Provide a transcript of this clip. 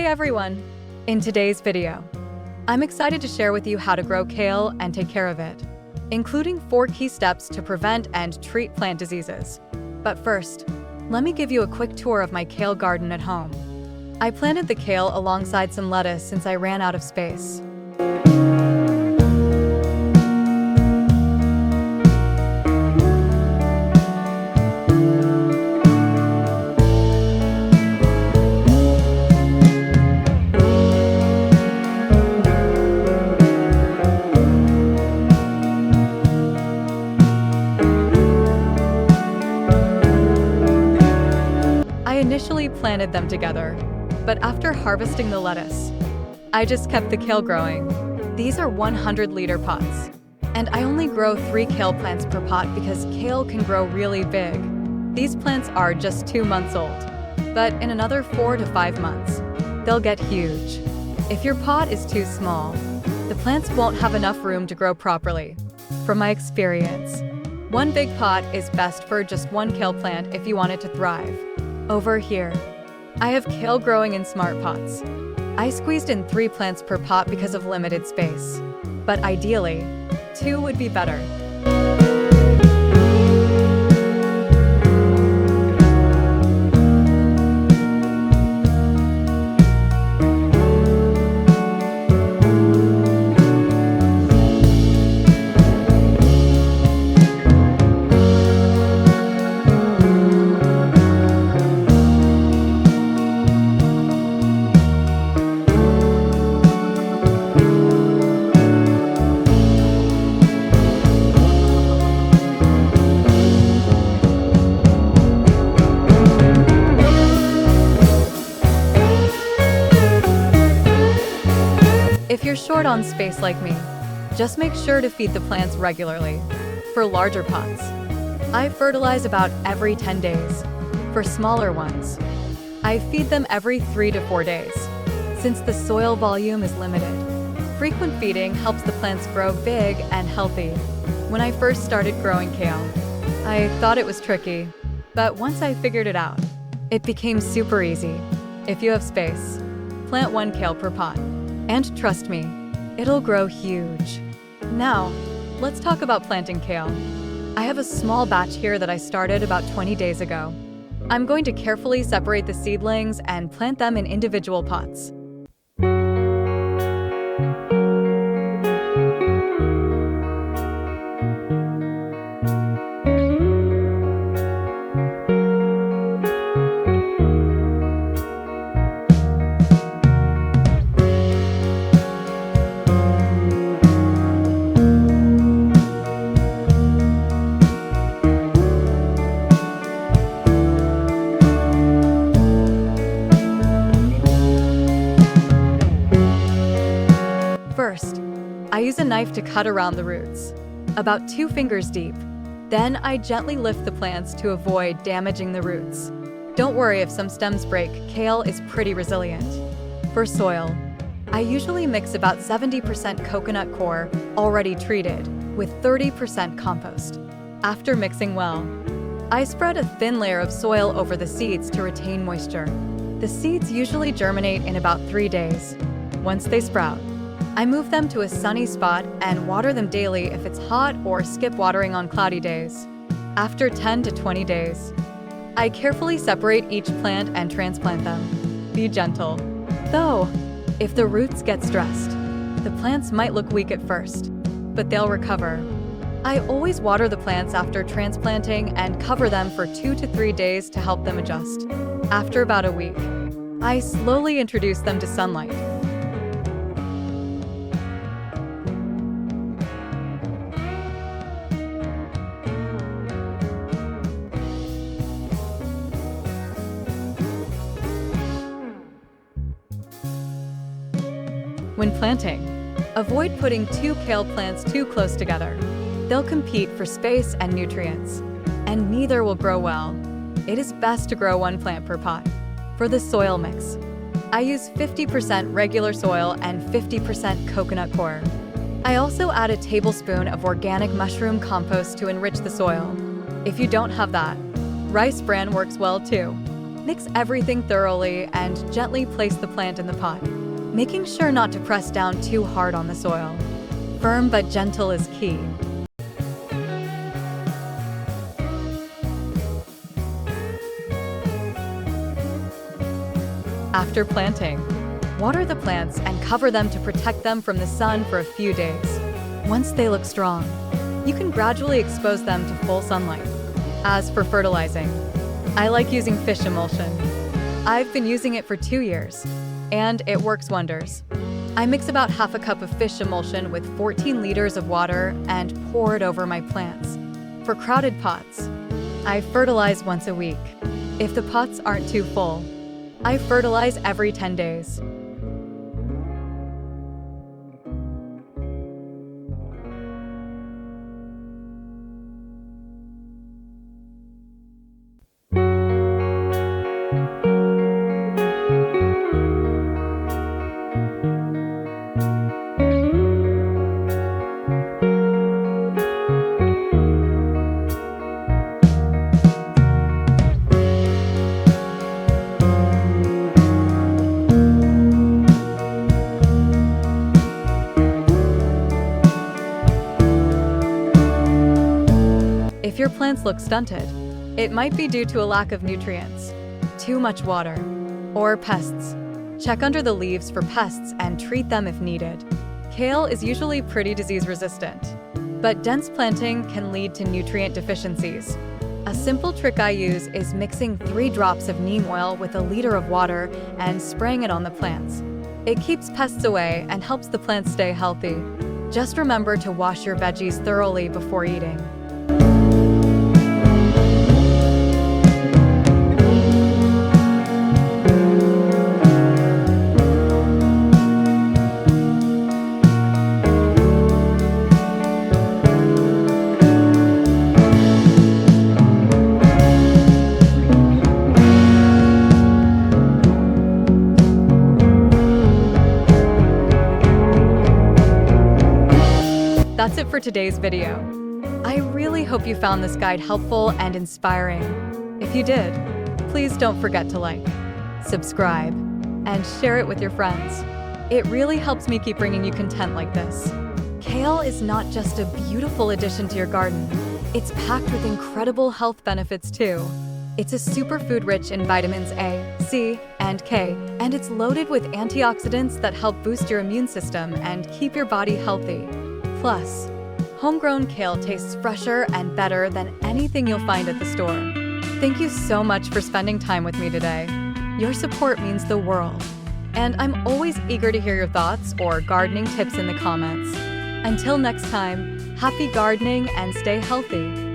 everyone! In today's video, I'm excited to share with you how to grow kale and take care of it, including 4 key steps to prevent and treat plant diseases. But first, let me give you a quick tour of my kale garden at home. I planted the kale alongside some lettuce since I ran out of space. I initially planted them together, but after harvesting the lettuce, I just kept the kale growing. These are 100-liter pots, and I only grow 3 kale plants per pot because kale can grow really big. These plants are just 2 months old, but in another 4 to 5 months, they'll get huge. If your pot is too small, the plants won't have enough room to grow properly. From my experience, 1 big pot is best for just 1 kale plant if you want it to thrive. Over here, I have kale growing in smart pots. I squeezed in 3 plants per pot because of limited space, but ideally, 2 would be better. If you're short on space like me, just make sure to feed the plants regularly. For larger pots, I fertilize about every 10 days. For smaller ones, I feed them every 3 to 4 days. Since the soil volume is limited, frequent feeding helps the plants grow big and healthy. When I first started growing kale, I thought it was tricky, but once I figured it out, it became super easy. If you have space, plant 1 kale per pot. And trust me, it'll grow huge. Now, let's talk about planting kale. I have a small batch here that I started about 20 days ago. I'm going to carefully separate the seedlings and plant them in individual pots. First, I use a knife to cut around the roots, about 2 fingers deep. Then I gently lift the plants to avoid damaging the roots. Don't worry if some stems break, kale is pretty resilient. For soil, I usually mix about 70% coconut coir, already treated, with 30% compost. After mixing well, I spread a thin layer of soil over the seeds to retain moisture. The seeds usually germinate in about 3 days. Once they sprout, I move them to a sunny spot and water them daily if it's hot or skip watering on cloudy days. After 10 to 20 days, I carefully separate each plant and transplant them. Be gentle. Though, if the roots get stressed, the plants might look weak at first, but they'll recover. I always water the plants after transplanting and cover them for 2 to 3 days to help them adjust. After about a week, I slowly introduce them to sunlight. When planting, avoid putting 2 kale plants too close together. They'll compete for space and nutrients, and neither will grow well. It is best to grow 1 plant per pot. For the soil mix, I use 50% regular soil and 50% coconut coir. I also add a tablespoon of organic mushroom compost to enrich the soil. If you don't have that, rice bran works well too. Mix everything thoroughly and gently place the plant in the pot, making sure not to press down too hard on the soil. Firm but gentle is key. After planting, water the plants and cover them to protect them from the sun for a few days. Once they look strong, you can gradually expose them to full sunlight. As for fertilizing, I like using fish emulsion. I've been using it for 2 years, and it works wonders. I mix about half a cup of fish emulsion with 14 liters of water and pour it over my plants. For crowded pots, I fertilize once a week. If the pots aren't too full, I fertilize every 10 days. If your plants look stunted, it might be due to a lack of nutrients, too much water, or pests. Check under the leaves for pests and treat them if needed. Kale is usually pretty disease-resistant, but dense planting can lead to nutrient deficiencies. A simple trick I use is mixing 3 drops of neem oil with a liter of water and spraying it on the plants. It keeps pests away and helps the plants stay healthy. Just remember to wash your veggies thoroughly before eating. That's it for today's video. I really hope you found this guide helpful and inspiring. If you did, please don't forget to like, subscribe, and share it with your friends. It really helps me keep bringing you content like this. Kale is not just a beautiful addition to your garden, it's packed with incredible health benefits too. It's a superfood rich in vitamins A, C, and K, and it's loaded with antioxidants that help boost your immune system and keep your body healthy. Plus, homegrown kale tastes fresher and better than anything you'll find at the store. Thank you so much for spending time with me today. Your support means the world. And I'm always eager to hear your thoughts or gardening tips in the comments. Until next time, happy gardening and stay healthy.